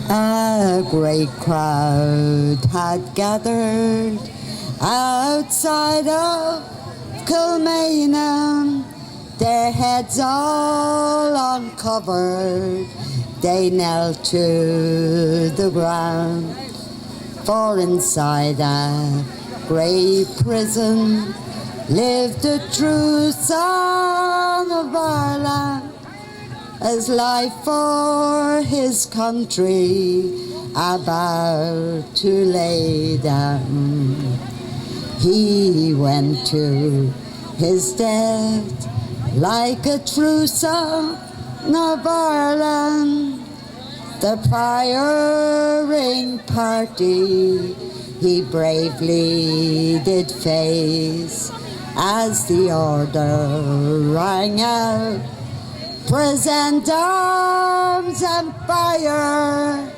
A great crowd had gathered outside of Kilmainham, their heads all uncovered. They knelt to the ground, for inside a grey prison lived the true son of Ireland, as life for his country about to lay down. He went to his death like a true son of Ireland. The firing party he bravely did face as the order rang out, present arms and fire.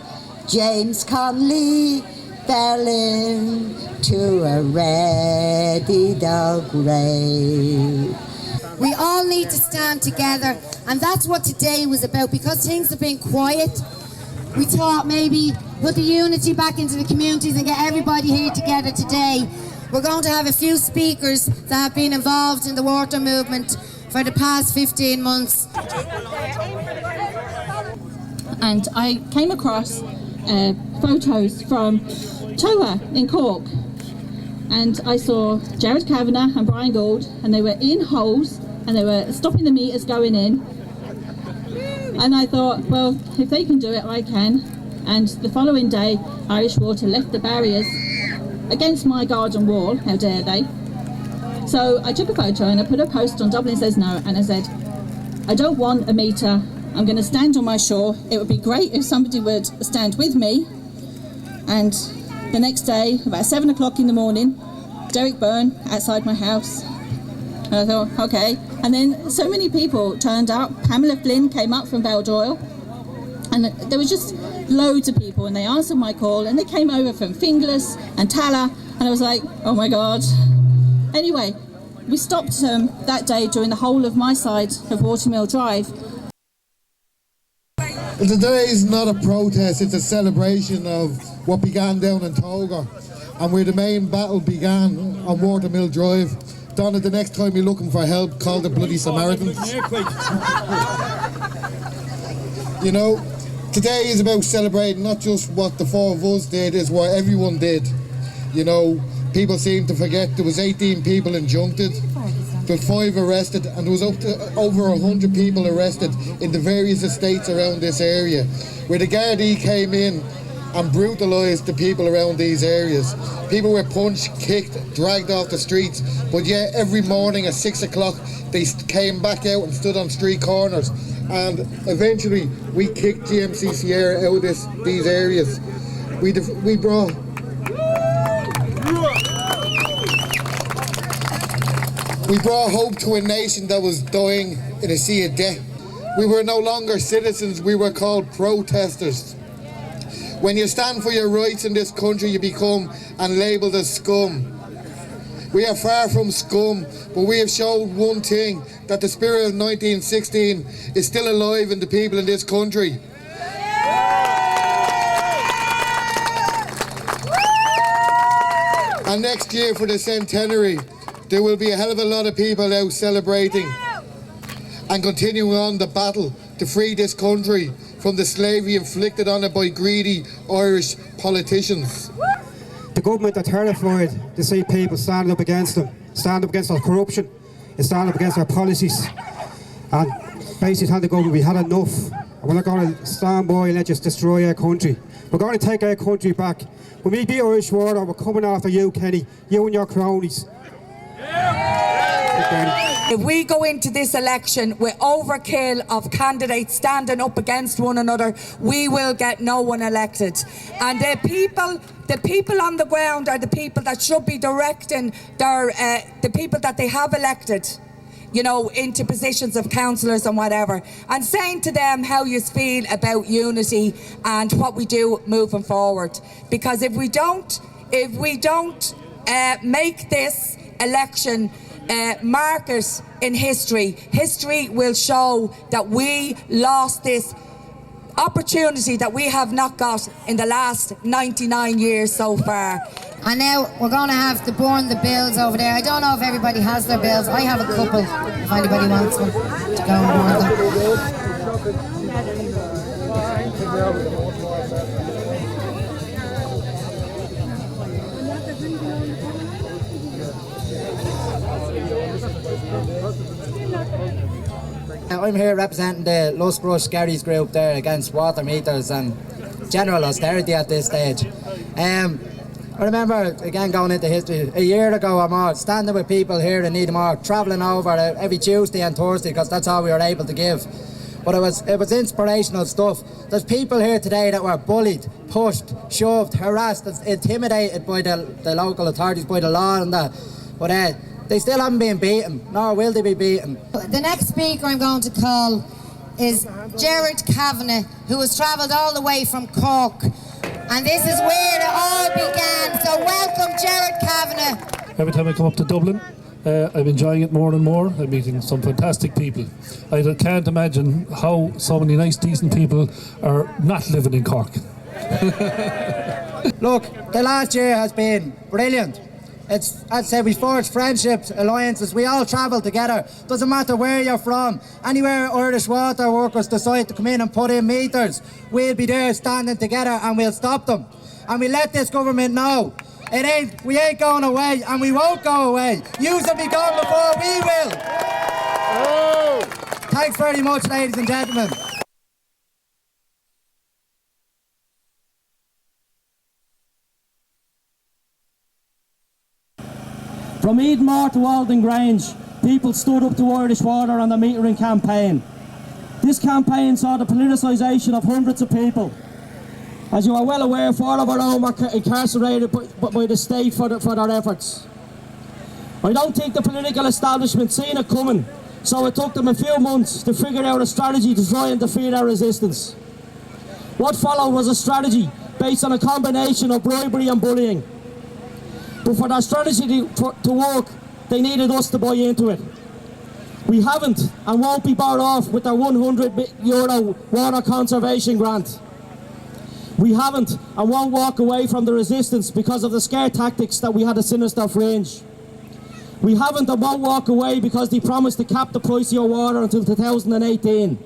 James Conley fell into a ready dog grave. We all need to stand together, and that's what today was about. Because things have been quiet, we thought maybe put the unity back into the communities and get everybody here together today. We're going to have a few speakers that have been involved in the water movement for the past 15 months. And I came across photos from Toa in Cork, and I saw Jared Kavanagh and Brian Gould, and they were in holes and they were stopping the meters going in. And I thought, well, if they can do it, I can. And the following day, Irish Water left the barriers against my garden wall. How dare they? So I took a photo and I put a post on Dublin Says No, and I said, I don't want a meter. I'm going to stand on my shore. It would be great if somebody would stand with me. And the next day, about 7 o'clock in the morning, Derek Byrne outside my house. And I thought, okay. And then so many people turned up. Pamela Flynn came up from Baldoyle. And there was just loads of people, and they answered my call, and they came over from Finglas and Tala, and I was like, oh my God. Anyway, we stopped that day during the whole of my side of Watermill Drive. Well, today is not a protest, it's a celebration of what began down in Toga, and where the main battle began on Watermill Drive. Donna, the next time you're looking for help, call the bloody Samaritans. You know, today is about celebrating not just what the four of us did, it's what everyone did. You know, people seem to forget there was 18 people injuncted, but 5 arrested, and there was up to over 100 people arrested in the various estates around this area, where the Gardaí came in and brutalised the people around these areas. People were punched, kicked, dragged off the streets, but yet every morning at 6 o'clock they came back out and stood on street corners, and eventually we kicked GMC Sierra out of these areas. We brought hope to a nation that was dying in a sea of death. We were no longer citizens, we were called protesters. When you stand for your rights in this country, you become and labelled as scum. We are far from scum, but we have shown one thing, that the spirit of 1916 is still alive in the people in this country. And next year for the centenary, there will be a hell of a lot of people out celebrating and continuing on the battle to free this country from the slavery inflicted on it by greedy Irish politicians. The government are terrified to see people standing up against them, stand up against our corruption, and stand up against our policies. And basically tell the government we had enough, and we're not going to stand by and let just destroy our country. We're going to take our country back. When we beat Irish Water, we're coming after you, Kenny, you and your cronies. If we go into this election with overkill of candidates standing up against one another, we will get no one elected. And the people on the ground are the people that should be directing the people that they have elected, you know, into positions of councillors and whatever, and saying to them how you feel about unity and what we do moving forward. Because if we don't make this election markers in history will show that we lost this opportunity that we have not got in the last 99 years so far. And now we're going to have to burn the bills over there. I don't know if everybody has their bills. I have a couple, if anybody wants one, to go and burn them. I'm here representing the Lusk Rush Gary's group there against water meters and general austerity at this stage. I remember, again going into history, a year ago or more, standing with people here in Edenmore, travelling over every Tuesday and Thursday because that's all we were able to give. But it was inspirational stuff. There's people here today that were bullied, pushed, shoved, harassed, intimidated by the local authorities, by the law and that. But they still haven't been beaten, nor will they be beaten. The next speaker I'm going to call is Gerard Kavanagh, who has travelled all the way from Cork. And this is where it all began. So welcome, Gerard Kavanagh. Every time I come up to Dublin, I'm enjoying it more and more. I'm meeting some fantastic people. I can't imagine how so many nice, decent people are not living in Cork. Look, the last year has been brilliant. As I said, we forged friendships, alliances, we all travel together. Doesn't matter where you're from. Anywhere Irish water workers decide to come in and put in meters, we'll be there standing together and we'll stop them. And we let this government know, we ain't going away and we won't go away. Yous will be gone before we will. Oh. Thanks very much, ladies and gentlemen. From Edenmore to Alden Grange, people stood up to Irish Water on the metering campaign. This campaign saw the politicisation of hundreds of people. As you are well aware, 4 of our own were incarcerated by the state for their efforts. I don't think the political establishment seen it coming, so it took them a few months to figure out a strategy to try and defeat our resistance. What followed was a strategy based on a combination of bribery and bullying. But for that strategy to work, they needed us to buy into it. We haven't and won't be bought off with our €100 water conservation grant. We haven't and won't walk away from the resistance because of the scare tactics that we had a sinister fringe. We haven't and won't walk away because they promised to cap the price of your water until 2018.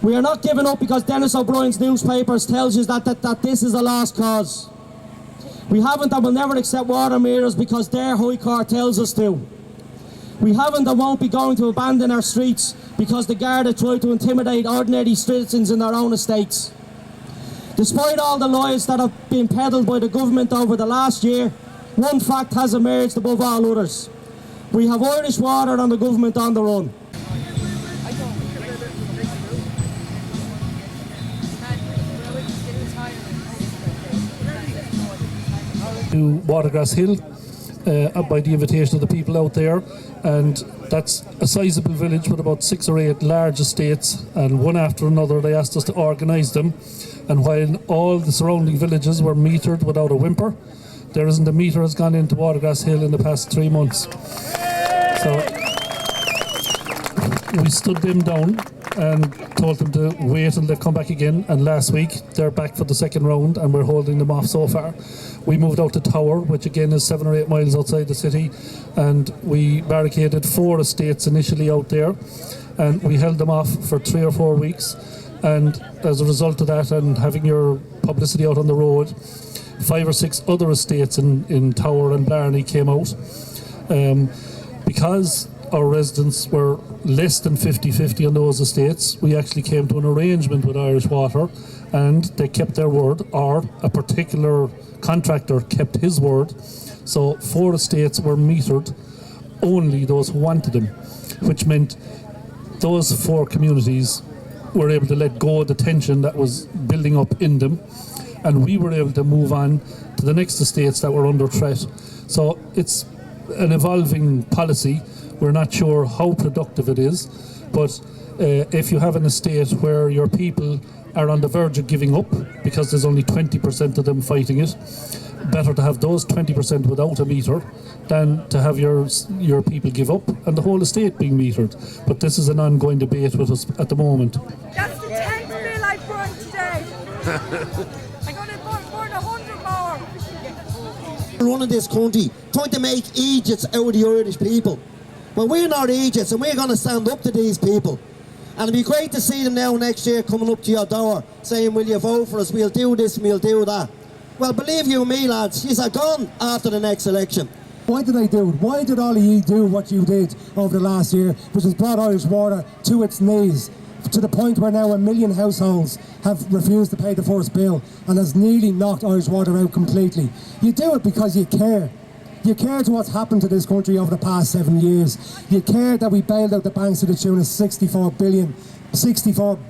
We are not giving up because Dennis O'Brien's newspapers tells you that this is a lost cause. We haven't and will never accept water meters because their High Court tells us to. We haven't and won't be going to abandon our streets because the Garda tried to intimidate ordinary citizens in their own estates. Despite all the lies that have been peddled by the government over the last year, one fact has emerged above all others. We have Irish Water and the government on the run. To Watergrass Hill by the invitation of the people out there, and that's a sizable village with about 6 or 8 large estates, and one after another they asked us to organise them. And while all the surrounding villages were metered without a whimper, there isn't a meter has gone into Watergrass Hill in the past 3 months. So we stood them down and told them to wait until they come back again, and last week they're back for the second round and we're holding them off so far. We moved out to Tower, which again is 7 or 8 miles outside the city, and we barricaded 4 estates initially out there, and we held them off for 3 or 4 weeks. And as a result of that and having your publicity out on the road, 5 or 6 other estates in Tower and Blarney came out. Because our residents were less than 50-50 on those estates, we actually came to an arrangement with Irish Water, and they kept their word, or a particular contractor kept his word. So 4 estates were metered, only those who wanted them, which meant those 4 communities were able to let go of the tension that was building up in them, and we were able to move on to the next estates that were under threat. So it's an evolving policy. We're not sure how productive it is, but if you have an estate where your people are on the verge of giving up because there's only 20% of them fighting it, better to have those 20% without a meter than to have your people give up and the whole estate being metered. But this is an ongoing debate with us at the moment. That's the 10th I'm going to burn 100 more. Running this country, trying to make Egypts out of the Irish people. But we're not Egypts, and we're going to stand up to these people. And it'll be great to see them now next year coming up to your door saying, will you vote for us, we'll do this and we'll do that. Well, believe you me, lads, she's gone after the next election. Why did I do it? Why did all of you do what you did over the last year, which has brought Irish Water to its knees, to the point where now 1 million households have refused to pay the first bill and has nearly knocked Irish Water out completely? You do it because you care. You care to what's happened to this country over the past 7 years. You care that we bailed out the banks to the tune of 64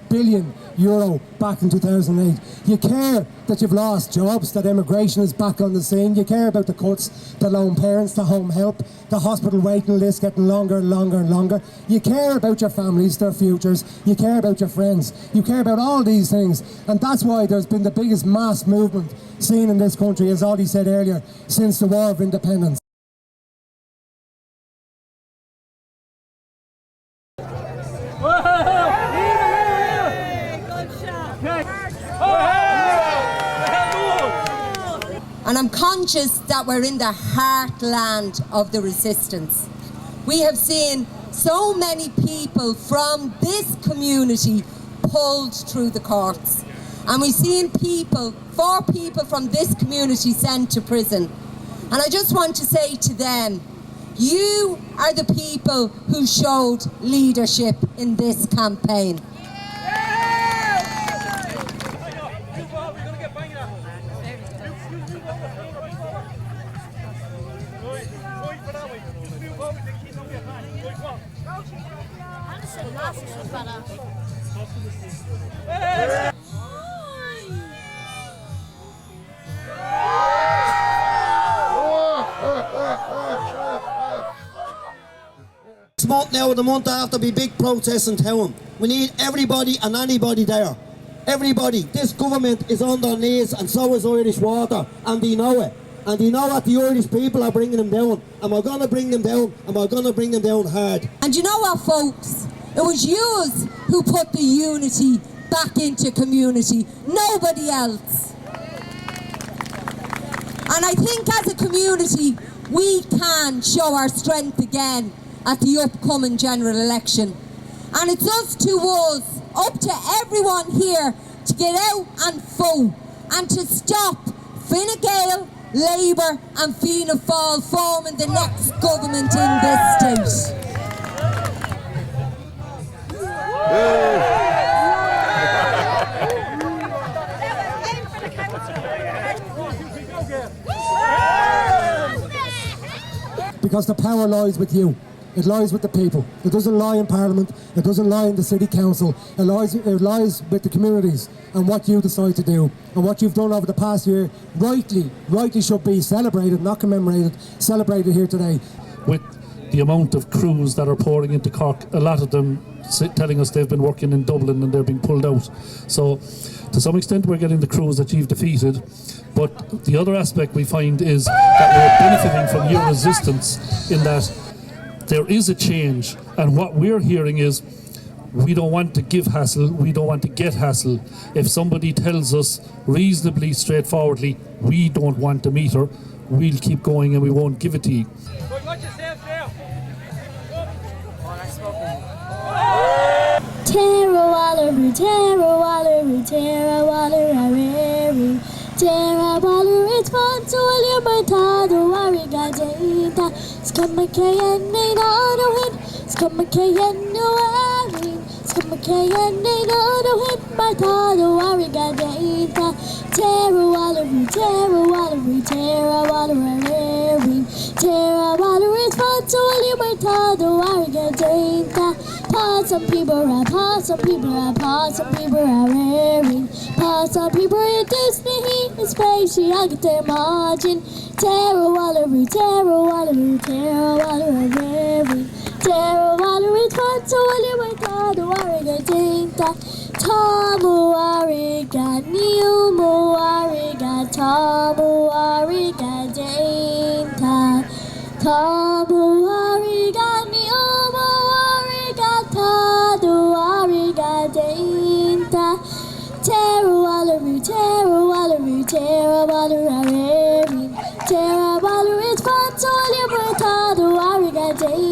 billion euro back in 2008. You care that you've lost jobs, that immigration is back on the scene. You care about the cuts to lone parents, to home help, the hospital waiting list getting longer and longer and longer. You care about your families, their futures. You care about your friends. You care about all these things. And that's why there's been the biggest mass movement seen in this country, as Ollie said earlier, since the War of Independence. And I'm conscious that we're in the heartland of the resistance. We have seen so many people from this community pulled through the courts. And we've seen 4 people from this community sent to prison. And I just want to say to them, you are the people who showed leadership in this campaign. This month now, the month after, be big protests in town. We need everybody and anybody there. Everybody. This government is on their knees, and so is Irish Water, and they know it. And they know that the Irish people are bringing them down, and we're going to bring them down, and we're going to bring them down hard. And you know what, folks? It was yous who put the unity back into community, nobody else. And I think as a community, we can show our strength again at the upcoming general election. And it's up to everyone here to get out and vote and to stop Fine Gael, Labour and Fianna Fáil forming the next government in this state. Because the power lies with you. It lies with the people. It doesn't lie in Parliament. It doesn't lie in the City Council. It lies with the communities and what you decide to do. And what you've done over the past year rightly should be celebrated, not commemorated, celebrated here today. With the amount of crews that are pouring into Cork, a lot of them telling us they've been working in Dublin and they're being pulled out. So to some extent we're getting the crews that you've defeated, but the other aspect we find is that we're benefiting from your resistance in that there is a change, and what we're hearing is we don't want to give hassle, we don't want to get hassle. If somebody tells us reasonably straightforwardly we don't want to meet her, we'll keep going and we won't give it to you. Tara Waller, Tara Waller, Tara Waller, Tara Waller, it's fun to William Martado, Arigadita, Scamakayan, no hit, Scamakayan, no Arin, Scamakayan, no hit, Martado, Arigadita, Tara Waller, Tara Waller, Tara Waller, Tara Waller, it's fun to William Martado, Arigadita. Some people are some people are wearing. Some people are Disney, it's spacey, I get their margin. Tara Waller, Tara Waller, Tara Waller, wearing. Tara Waller, it's fun to William Martado, Arigatinta. Tamu Ariga, Niumu Ariga, Tamu Ariga, Dainta. Tamu Ariga, Niumu Ariga, Tara Waller, Terra Waller, Terra Waller, it's fun to live with all the warrior day.